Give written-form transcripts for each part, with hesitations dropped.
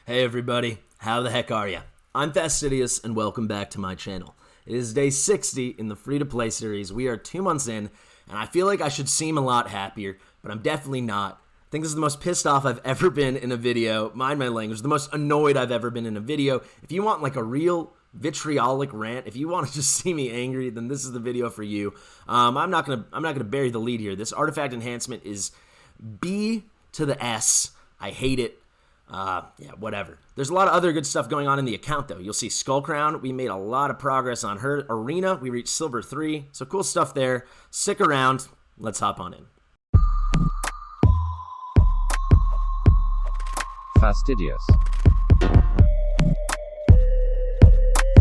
Hey everybody, how the heck are ya? I'm Fastidious and welcome back to my channel. It is day 60 in the free-to-play series. We are 2 months in, and I feel like I should seem a lot happier, but I'm definitely not. I think this is the most pissed off I've ever been in a video. Mind my language, the most annoyed I've ever been in a video. If you want like a real vitriolic rant, if you want to just see me angry, then this is the video for you. I'm not gonna bury the lead here. This artifact enhancement is B to the S. I hate it. Yeah, whatever. There's a lot of other good stuff going on in the account, though. You'll see Skullcrown. We made a lot of progress on her. Arena, we reached Silver 3. So cool stuff there. Stick around. Let's hop on in. Fastidious.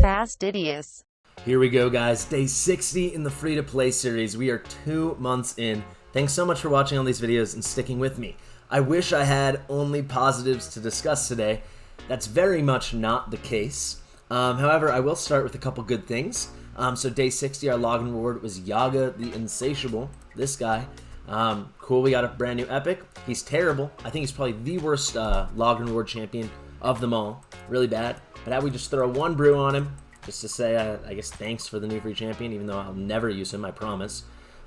Fastidious. Here we go, guys. Day 60 in the free-to-play series. We are 2 months in. Thanks so much for watching all these videos and sticking with me. I wish I had only positives to discuss today. That's very much not the case. However, I will start with a couple good things. So day 60, our login reward was Yaga the Insatiable. This guy. Cool, we got a brand new epic. He's terrible. I think he's probably the worst login reward champion of them all. Really bad. But how we just throw one brew on him, just to say, I guess, thanks for the new free champion, even though I'll never use him, I promise.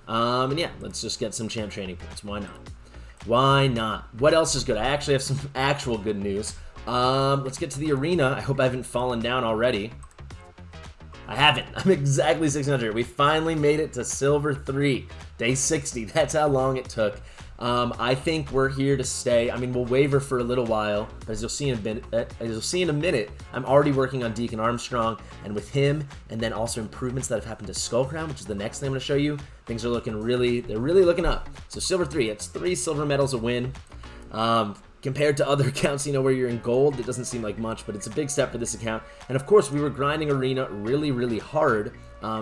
And yeah, let's just get some champ training points. Why not? Why not? What else is good? I actually have some actual good news. Let's get to the arena. I hope I haven't fallen down already. I haven't. I'm exactly 600. We finally made it to Silver 3. Day 60. That's how long it took. I think we're here to stay. I mean, we'll waver for a little while, but as you'll see in a minute, I'm already working on Deacon Armstrong, and with him, and then also improvements that have happened to Skullcrown, which is the next thing I'm going to show you. Things are looking they're really looking up. So Silver 3, it's 3 silver medals a win. Compared to other accounts, you know, where you're in gold, it doesn't seem like much, but it's a big step for this account. And of course, we were grinding Arena really hard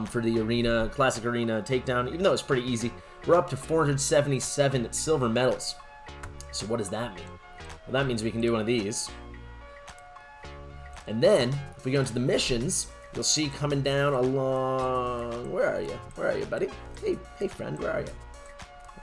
for the Arena, Classic Arena takedown, even though it's pretty easy. We're up to 477 silver medals. So what does that mean? Well, that means we can do one of these. And then, if we go into the missions, you'll see coming down along... Where are you? Where are you, buddy? Hey friend, where are you?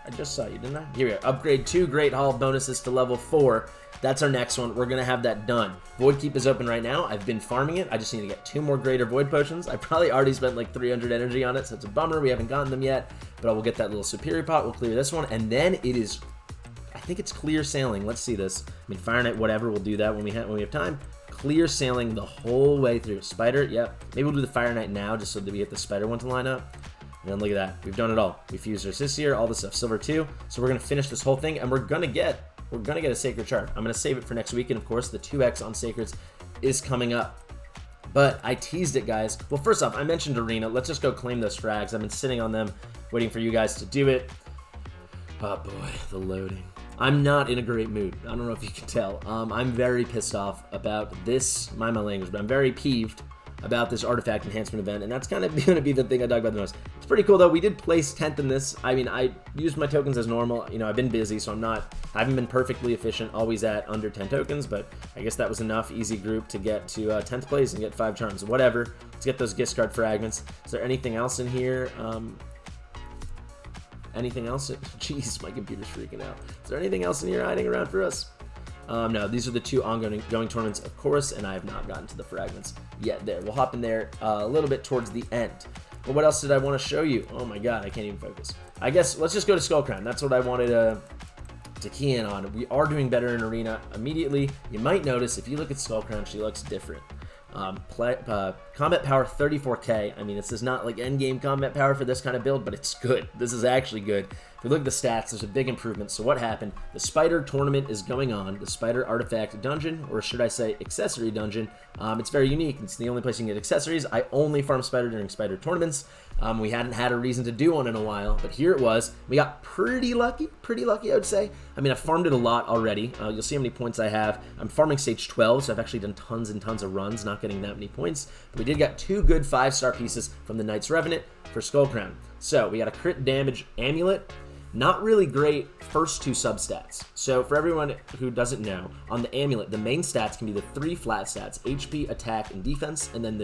I just saw you, didn't I? Here we go. Upgrade 2 Great Hall bonuses to level 4. That's our next one. We're going to have that done. Void Keep is open right now. I've been farming it. I just need to get 2 more Greater Void Potions. I probably already spent like 300 energy on it, so it's a bummer. We haven't gotten them yet, but I will get that little Superior Pot. We'll clear this one, and then it is... I think it's clear sailing. Let's see this. I mean, Fire Knight, whatever. We'll do that when we have time. Clear sailing the whole way through. Spider, yep. Maybe we'll do the Fire Knight now, just so that we get the Spider one to line up. And then look at that. We've done it all. We fused our Sissier, all this stuff. Silver 2. So we're going to finish this whole thing, and we're going to get a Sacred Chart. I'm going to save it for next week, and of course, the 2x on Sacreds is coming up. But I teased it, guys. Well, first off, I mentioned Arena. Let's just go claim those frags. I've been sitting on them, waiting for you guys to do it. Oh, boy, the loading. I'm not in a great mood. I don't know if you can tell. I'm very pissed off about this. Mind my language, but I'm very peeved about this artifact enhancement event, and that's kind of going to be the thing I talk about the most. It's pretty cool, though. We did place 10th in this. I mean, I used my tokens as normal. You know, I've been busy, so I haven't been perfectly efficient, always at under 10 tokens, but I guess that was enough. Easy group to get to 10th place and get 5 charms. Whatever. Let's get those Giscard fragments. Is there anything else in here? Anything else? Jeez, my computer's freaking out. Is there anything else in here hiding around for us? No, these are the 2 ongoing tournaments, of course, and I have not gotten to the fragments yet there. We'll hop in there a little bit towards the end. But what else did I want to show you? Oh my god, I can't even focus. I guess let's just go to Skullcrown. That's what I wanted to key in on. We are doing better in Arena immediately. You might notice, if you look at Skullcrown, she looks different. Combat power 34k. I mean, this is not like endgame combat power for this kind of build, but it's good. This is actually good. If we look at the stats, there's a big improvement. So what happened? The Spider tournament is going on. The Spider artifact dungeon, or should I say accessory dungeon. It's very unique. It's the only place you can get accessories. I only farm Spider during Spider tournaments. We hadn't had a reason to do one in a while, but here it was. We got pretty lucky, I would say. I mean, I've farmed it a lot already. You'll see how many points I have. I'm farming stage 12, so I've actually done tons and tons of runs, not getting that many points. But we did get 2 good 5-star pieces from the Knight's Revenant for Skullcrown. So we got a crit damage amulet. Not really great first 2 substats. So for everyone who doesn't know, on the amulet, the main stats can be the 3 flat stats: HP, attack, and defense, and then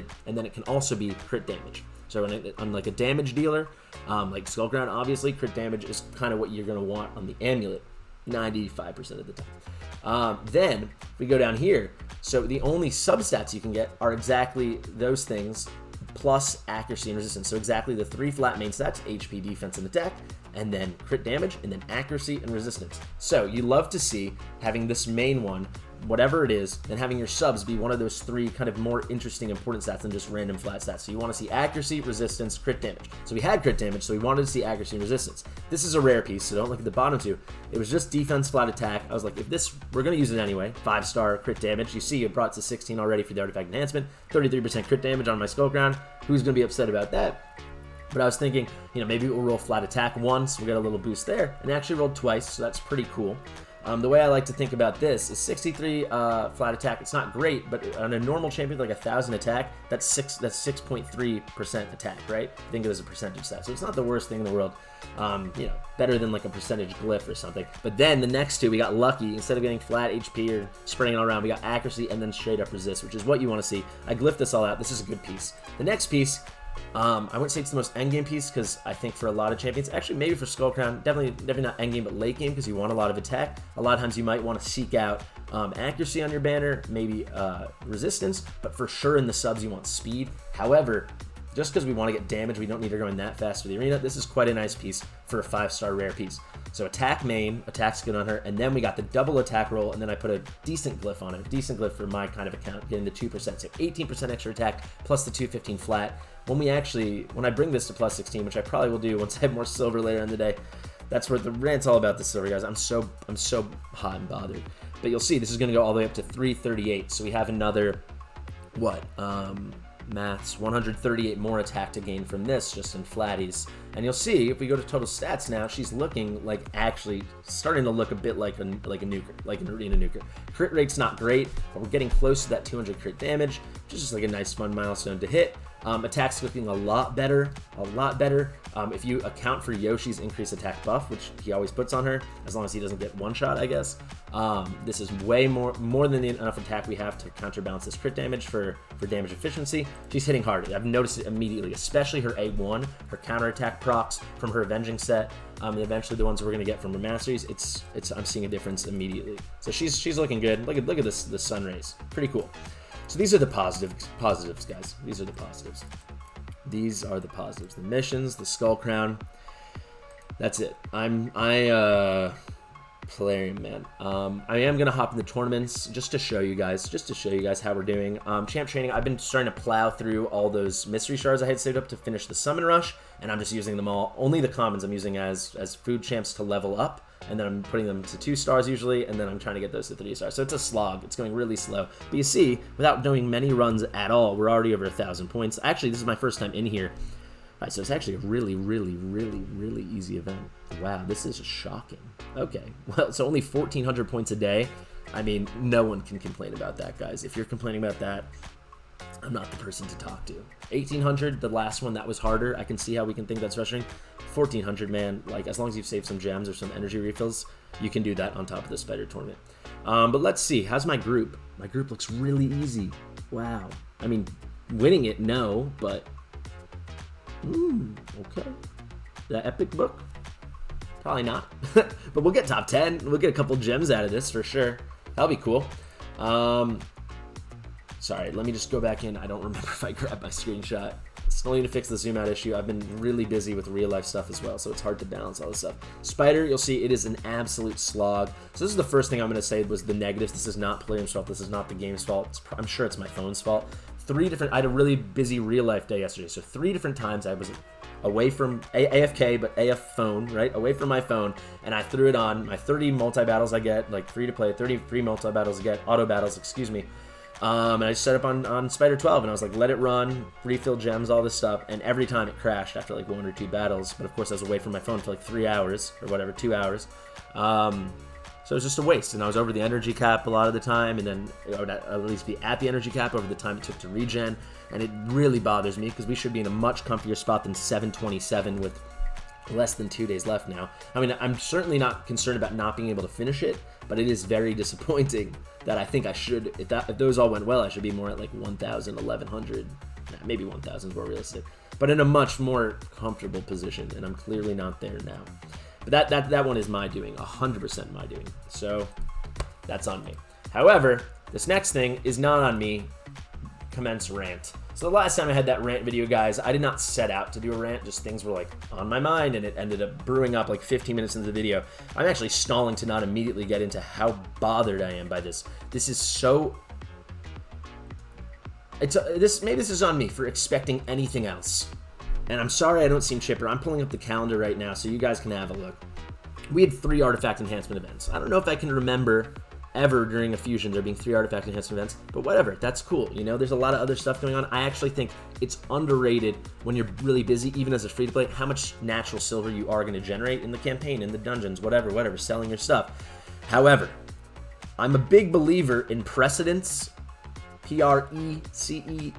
it can also be crit damage. So on like a damage dealer, like Skullcrown, obviously crit damage is kind of what you're gonna want on the amulet, 95% of the time. Then we go down here. So the only substats you can get are exactly those things plus accuracy and resistance. So exactly the 3 flat main stats, HP, defense, and attack, and then crit damage, and then accuracy and resistance. So you love to see having this main one, whatever it is, then having your subs be one of those 3 kind of more interesting, important stats than just random flat stats. So you want to see accuracy, resistance, crit damage. So we had crit damage, so we wanted to see accuracy and resistance. This is a rare piece, so don't look at the bottom 2. It was just defense, flat attack. I was like, if this, we're going to use it anyway. 5-star crit damage. You see it brought to 16 already for the artifact enhancement. 33% crit damage on my Skullcrown. Who's going to be upset about that? But I was thinking, you know, maybe we'll roll flat attack once, we'll get a little boost there, and actually rolled twice, so that's pretty cool. The way I like to think about this is 63 flat attack. It's not great, but on a normal champion like 1,000 attack, that's 6.3% attack, right? Think of it as a percentage stat, so it's not the worst thing in the world. You know, better than like a percentage glyph or something. But then the next 2, we got lucky. Instead of getting flat HP or spreading it all around, we got accuracy and then straight up resist, which is what you want to see. I glyphed this all out. This is a good piece. The next piece, I wouldn't say it's the most endgame piece because I think for a lot of champions, actually maybe for Skullcrown, definitely not endgame but late game because you want a lot of attack. A lot of times you might want to seek out accuracy on your banner, maybe resistance, but for sure in the subs you want speed. However, just because we want to get damage, we don't need her going that fast for the arena. This is quite a nice piece for a 5-star rare piece. So attack main, attack's good on her, and then we got the double attack roll, and then I put a decent glyph on it. Decent glyph for my kind of account, getting the 2%. So 18% extra attack plus the 215 flat. When I bring this to plus 16, which I probably will do once I have more silver later in the day, that's where the rant's all about the silver, guys. I'm so hot and bothered. But you'll see, this is going to go all the way up to 338. So we have another, what, maths, 138 more attack to gain from this just in flatties. And you'll see if we go to total stats now, she's looking like actually starting to look a bit like a nuker, like an arena nuker. Crit rate's not great, but we're getting close to that 200 crit damage, which is just like a nice fun milestone to hit. Attack's looking a lot better, if you account for Yoshi's increased attack buff, which he always puts on her, as long as he doesn't get one shot, I guess. This is way more than enough attack we have to counterbalance this crit damage for damage efficiency. She's hitting hard. I've noticed it immediately, especially her A1, her counterattack procs from her Avenging set, and eventually the ones we're gonna get from her masteries. I'm seeing a difference immediately. So she's looking good. Look at this, the sun rays, pretty cool. So these are the positives, guys. These are the positives. These are the positives. The missions, the Skullcrown. That's it. Playing, man. I am gonna hop in the tournaments just to show you guys how we're doing. Champ training. I've been starting to plow through all those mystery shards I had saved up to finish the summon rush, and I'm just using them all. Only the commons I'm using as food champs to level up. And then I'm putting them to 2 stars usually, and then I'm trying to get those to 3 stars. So it's a slog. It's going really slow. But you see, without doing many runs at all, we're already over 1,000 points. Actually, this is my first time in here. All right, so it's actually a really easy event. Wow, this is shocking. Okay, well, it's only 1,400 points a day. I mean, no one can complain about that, guys. If you're complaining about that, I'm not the person to talk to. 1,800, the last one, that was harder. I can see how we can think that's frustrating. 1,400, man, like, as long as you've saved some gems or some energy refills, you can do that on top of the spider tournament. But let's see, how's my group? My group looks really easy. Wow. I mean, winning it, no, but okay. The epic book? Probably not. But we'll get top 10. We'll get a couple gems out of this for sure. That'll be cool. Sorry, let me just go back in. I don't remember if I grabbed my screenshot. Still need to fix the zoom out issue. I've been really busy with real life stuff as well, so it's hard to balance all this stuff. Spider, you'll see it is an absolute slog. So this is the first thing I'm going to say was the negatives. This is not Palladium's fault. This is not the game's fault. I'm sure it's my phone's fault. I had a really busy real life day yesterday, so 3 different times I was away from AFK, but AF phone, right? Away from my phone, and I threw it on my 30 multi-battles I get, like free to play, 30 free multi-battles I get, auto battles, excuse me. And I set up on Spider 12, and I was like, let it run, refill gems, all this stuff, and every time it crashed after like 1 or 2 battles. But of course, I was away from my phone for like 3 hours or whatever, 2 hours. So it was just a waste, and I was over the energy cap a lot of the time, and then I would at least be at the energy cap over the time it took to regen, and it really bothers me because we should be in a much comfier spot than 727 with less than 2 days left now. I mean, I'm certainly not concerned about not being able to finish it, but it is very disappointing that I think I should, if those all went well, I should be more at like 1,000, 1,100, maybe 1,000 is more realistic, but in a much more comfortable position, and I'm clearly not there now. But that one is my doing, 100% my doing, so that's on me. However, This next thing is not on me. Commence rant. So the last time I had that rant video, guys, I did not set out to do a rant. Just things were like on my mind, and it ended up brewing up like 15 minutes into the video. I'm actually stalling to not immediately get into how bothered I am by this. This is so... maybe this is on me for expecting anything else. And I'm sorry I don't seem chipper. I'm pulling up the calendar right now so you guys can have a look. We had 3 artifact enhancement events. I don't know if I can remember ever during a fusion there being 3 artifact enhancement events, but whatever, that's cool. You know, there's a lot of other stuff going on. I actually think it's underrated when you're really busy, even as a free-to-play, how much natural silver you are going to generate in the campaign, in the dungeons, whatever, selling your stuff. However, I'm a big believer in precedence, P-R-E-C-E-D-E-N-T-S.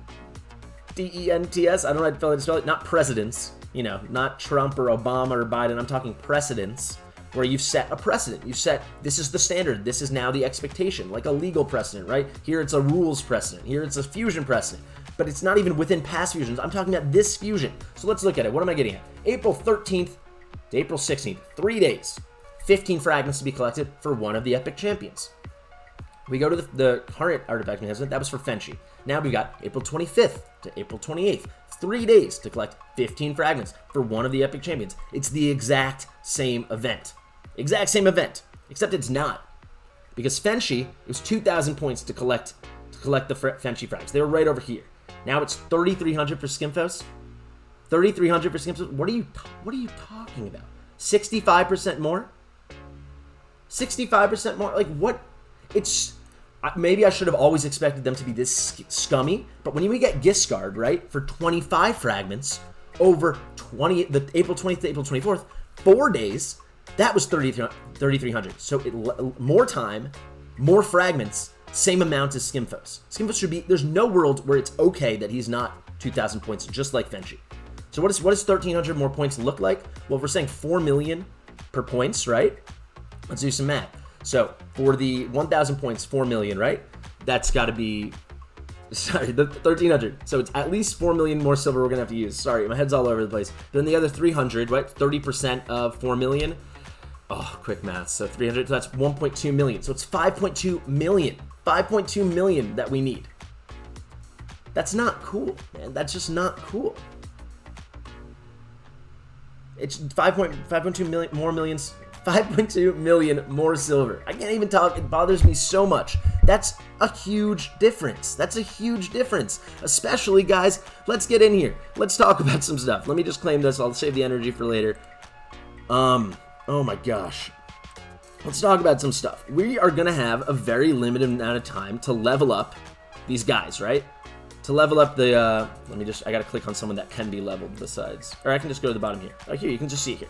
I don't know how to spell it. Not presidents, you know, not Trump or Obama or Biden. I'm talking precedents, where you've set a precedent. You've set, this is the standard. This is now the expectation, like a legal precedent, right? Here it's a rules precedent. Here it's a fusion precedent. But it's not even within past fusions. I'm talking about this fusion. So let's look at it. What am I getting at? April 13th to April 16th, 3 days. 15 fragments to be collected for one of the epic champions. We go to the current artifact enhancement. That was for Fenshi. Now we got April 25th to April 28th. 3 days to collect 15 fragments for one of the epic champions. It's the exact same event. Exact same event, except it's not. Because Fenshi, it was 2,000 points to collect the Fenshi frags. They were right over here. Now it's 3,300 for Skimfos. 3,300 for Skimfos. What are you talking about? 65% more? 65% more? Like what? It's... Maybe I should have always expected them to be this scummy, but when you get Giscard, right, for 25 fragments over the April 20th to April 24th, 4 days, that was 3,300. So more time, more fragments, same amount as Skimfos. Skimfos should be, there's no world where it's okay that he's not 2,000 points, just like Fenshi. So what does 1,300 more points look like? Well, if we're saying 4 million per points, right? Let's do some math. So for the 1,000 points, 4 million, right? That's got to be, sorry, the 1,300. So it's at least 4 million more silver we're going to have to use. Sorry, my head's all over the place. Then the other 300, right? 30% of 4 million. Oh, quick math. So 300, so that's 1.2 million. So it's 5.2 million. 5.2 million that we need. That's not cool, man. That's just not cool. It's 5.2 million more millions. 5.2 million more silver. I can't even talk. It bothers me so much. That's a huge difference. That's a huge difference. Especially, guys, let's get in here. Let's talk about some stuff. Let me just claim this. I'll save the energy for later. Oh my gosh. Let's talk about some stuff. We are going to have a very limited amount of time to level up these guys, right? To level up the, I got to click on someone that can be leveled besides, or I can just go to the bottom here. Right here, you can just see it here.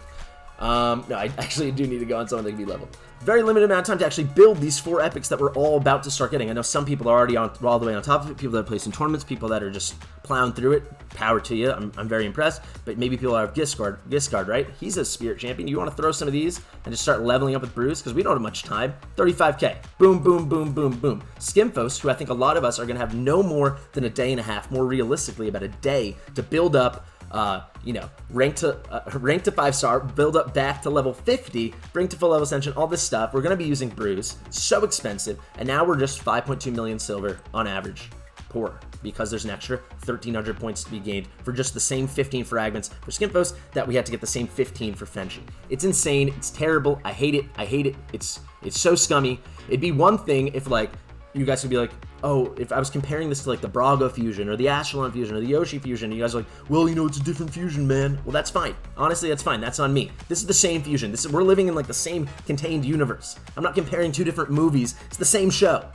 No, I actually do need to go on someone that can be leveled. Very limited amount of time to actually build these 4 epics that we're all about to start getting. I know some people are already all the way on top of it, people that play some tournaments, people that are just plowing through it. Power to you. I'm very impressed. But maybe people have Giscard, right? He's a spirit champion. You want to throw some of these and just start leveling up with Bruce because we don't have much time. 35k. Boom, boom, boom, boom, boom. Skimfos, who I think a lot of us are going to have no more than a day and a half, more realistically about a day to build up. Rank to 5-star, build up back to level 50, bring to full level ascension, all this stuff. We're going to be using Bruce. So expensive. And now we're just 5.2 million silver on average. Poor. Because there's an extra 1,300 points to be gained for just the same 15 fragments for Skimfos that we had to get the same 15 for Fenshi. It's insane. It's terrible. I hate it. I hate it. It's so scummy. It'd be one thing if, like, you guys would be like, oh, if I was comparing this to like the Braga fusion or the Ashelon fusion or the Yoshi fusion, and you guys are like, well, it's a different fusion, man. Well, that's fine. Honestly, that's fine. That's on me. This is the same fusion. We're living in like the same contained universe. I'm not comparing 2 different movies. It's the same show.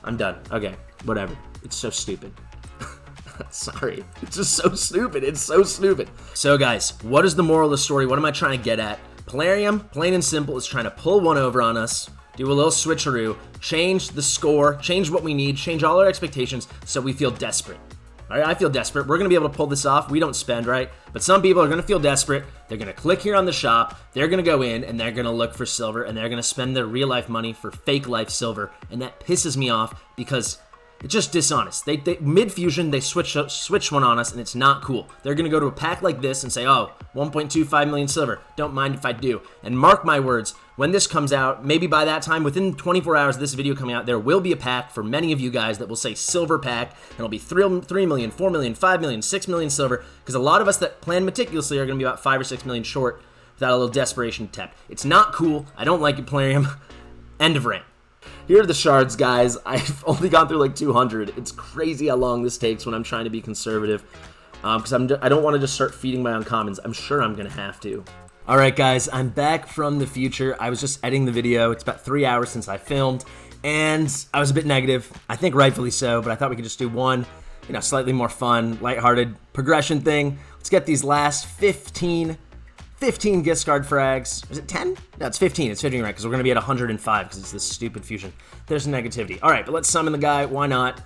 I'm done. Okay, whatever. It's so stupid. Sorry. It's just so stupid. It's so stupid. So guys, what is the moral of the story? What am I trying to get at? Plarium, plain and simple, is trying to pull one over on us. Do a little switcheroo, change the score, change what we need, change all our expectations so we feel desperate. All right, I feel desperate. We're going to be able to pull this off. We don't spend, right? But some people are going to feel desperate. They're going to click here on the shop. They're going to go in and they're going to look for silver and they're going to spend their real life money for fake life silver. And that pisses me off because it's just dishonest. They mid-fusion, they switch one on us, and it's not cool. They're going to go to a pack like this and say, oh, 1.25 million silver. Don't mind if I do. And mark my words, when this comes out, maybe by that time, within 24 hours of this video coming out, there will be a pack for many of you guys that will say silver pack, and it'll be 3 million, 4 million, 5 million, 6 million silver, because a lot of us that plan meticulously are going to be about 5 or 6 million short without a little desperation attempt. It's not cool. I don't like it, Plarium. End of rant. Here are the shards, guys. I've only gone through like 200. It's crazy how long this takes when I'm trying to be conservative, because I don't want to just start feeding my uncommons. I'm sure I'm going to have to. Alright guys, I'm back from the future. I was just editing the video. It's about 3 hours since I filmed, and I was a bit negative. I think rightfully so, but I thought we could just do one, slightly more fun, lighthearted progression thing. Let's get these last 15 Giscard frags. Is it 10? No, it's 15. It's 15 right, because we're going to be at 105 because it's this stupid fusion. There's negativity. Alright, but let's summon the guy. Why not?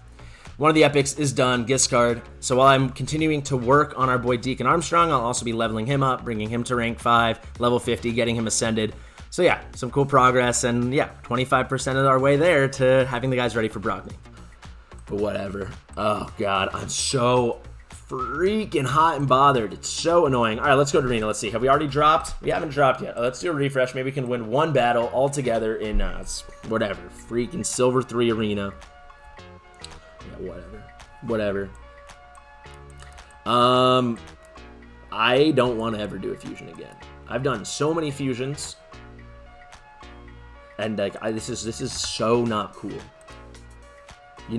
One of the epics is done, Giscard. So while I'm continuing to work on our boy Deacon Armstrong, I'll also be leveling him up, bringing him to rank 5, level 50, getting him ascended. So yeah, some cool progress, and yeah, 25% of our way there to having the guys ready for Brockney. But whatever. Oh god, I'm so freaking hot and bothered. It's so annoying. Alright, let's go to Arena. Let's see. Have we already dropped? We haven't dropped yet. Let's do a refresh. Maybe we can win one battle all together in, whatever, freaking Silver 3 Arena. Whatever. I don't want to ever do a fusion again. I've done so many fusions, and like this is so not cool.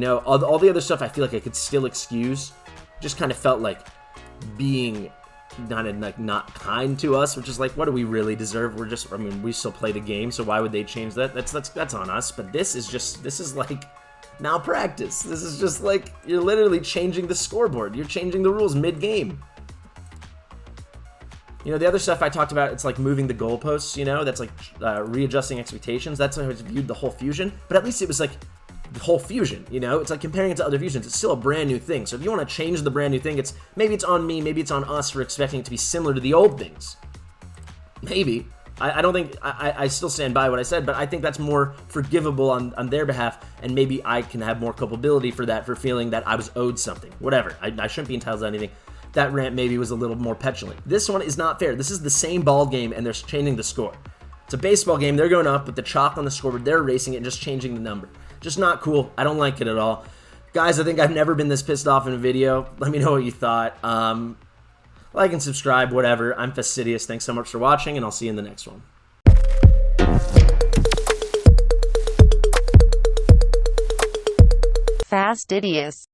All the other stuff I feel like I could still excuse. Just kind of felt like being not kind to us, which is like, what do we really deserve? We still play the game, so why would they change that? That's on us. But this is like malpractice. This is just like, you're literally changing the scoreboard. You're changing the rules mid-game. The other stuff I talked about, it's like moving the goalposts, that's like readjusting expectations. That's how I viewed the whole fusion. But at least it was like the whole fusion, It's like comparing it to other fusions. It's still a brand new thing. So if you want to change the brand new thing, maybe it's on me, maybe it's on us for expecting it to be similar to the old things. Maybe. I don't think, I still stand by what I said, but I think that's more forgivable on their behalf, and maybe I can have more culpability for that, for feeling that I was owed something. Whatever. I shouldn't be entitled to anything. That rant maybe was a little more petulant. This one is not fair. This is the same ball game, and they're changing the score. It's a baseball game. They're going up with the chalk on the scoreboard. They're erasing it and just changing the number. Just not cool. I don't like it at all. Guys, I think I've never been this pissed off in a video. Let me know what you thought. Like and subscribe, whatever. I'm Fastidious. Thanks so much for watching, and I'll see you in the next one. Fastidious.